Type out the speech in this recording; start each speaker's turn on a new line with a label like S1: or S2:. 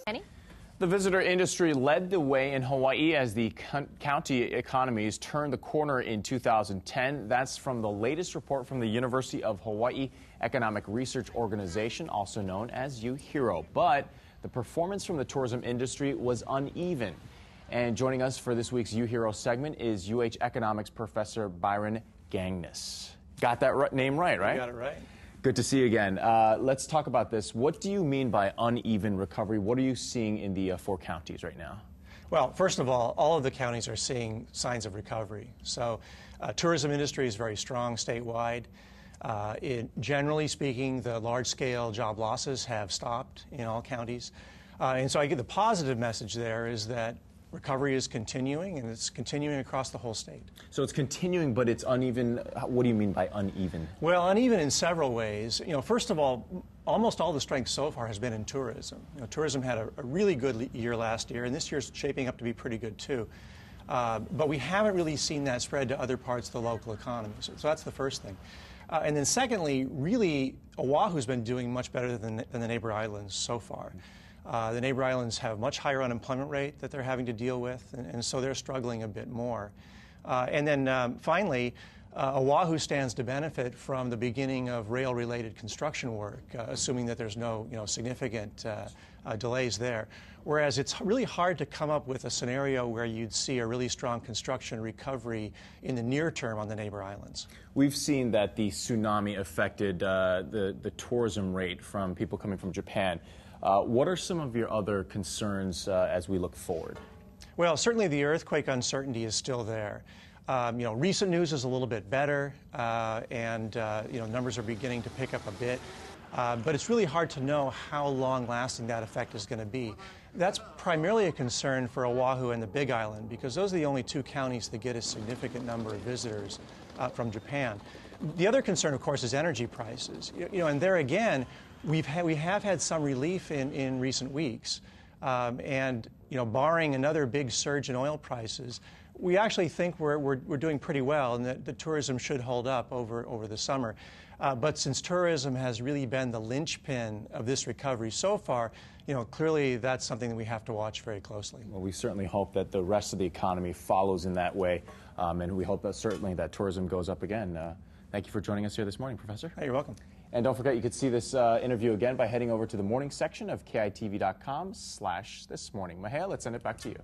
S1: Kenny?
S2: The visitor industry led the way in Hawaii as the county economies turned the corner in 2010. That's from the latest report from the University of Hawaii Economic Research Organization, also known as UHERO. But the performance from the tourism industry was uneven. And joining us for this week's UHERO segment is UH Economics Professor Byron Gangnis. Got that name right, right?
S3: You got it right.
S2: Good to see you again. Let's talk about this. What do you mean by uneven recovery? What are you seeing in the four counties right now?
S3: Well, first of all of the counties are seeing signs of recovery. So tourism industry is very strong statewide. Generally speaking, the large-scale job losses have stopped in all counties. And so I get the positive message there is that recovery is continuing, and it's continuing across the whole state.
S2: So it's continuing, but it's uneven. What do you mean by uneven?
S3: Well, uneven in several ways. First of all, almost all the strength so far has been in tourism. Tourism had a really good year last year, and this year's shaping up to be pretty good too. But we haven't really seen that spread to other parts of the local economy. So that's the first thing. And then secondly, really, Oahu's been doing much better than the neighbor islands so far. The neighbor islands have a much higher unemployment rate that they're having to deal with, and so they're struggling a bit more. And then finally, Oahu stands to benefit from the beginning of rail-related construction work, assuming that there's no significant delays there. Whereas it's really hard to come up with a scenario where you'd see a really strong construction recovery in the near term on the neighbor islands.
S2: We've seen that the tsunami affected the tourism rate from people coming from Japan. What are some of your other concerns as we look forward?
S3: Well, certainly the earthquake uncertainty is still there. Recent news is a little bit better, and numbers are beginning to pick up a bit. But it's really hard to know how long-lasting that effect is going to be. That's primarily a concern for Oahu and the Big Island, because those are the only two counties that get a significant number of visitors from Japan. The other concern, of course, is energy prices. And there again, we have had some relief in recent weeks. And barring another big surge in oil prices, we actually think we're doing pretty well, and that the tourism should hold up over the summer. But since tourism has really been the linchpin of this recovery so far, clearly that's something that we have to watch very closely.
S2: Well, we certainly hope that the rest of the economy follows in that way, and we hope that certainly that tourism goes up again. Thank you for joining us here this morning, Professor.
S3: Hey, you're welcome.
S2: And don't forget, you can see this interview again by heading over to the morning section of KITV.com/thismorning. Mahea, let's send it back to you.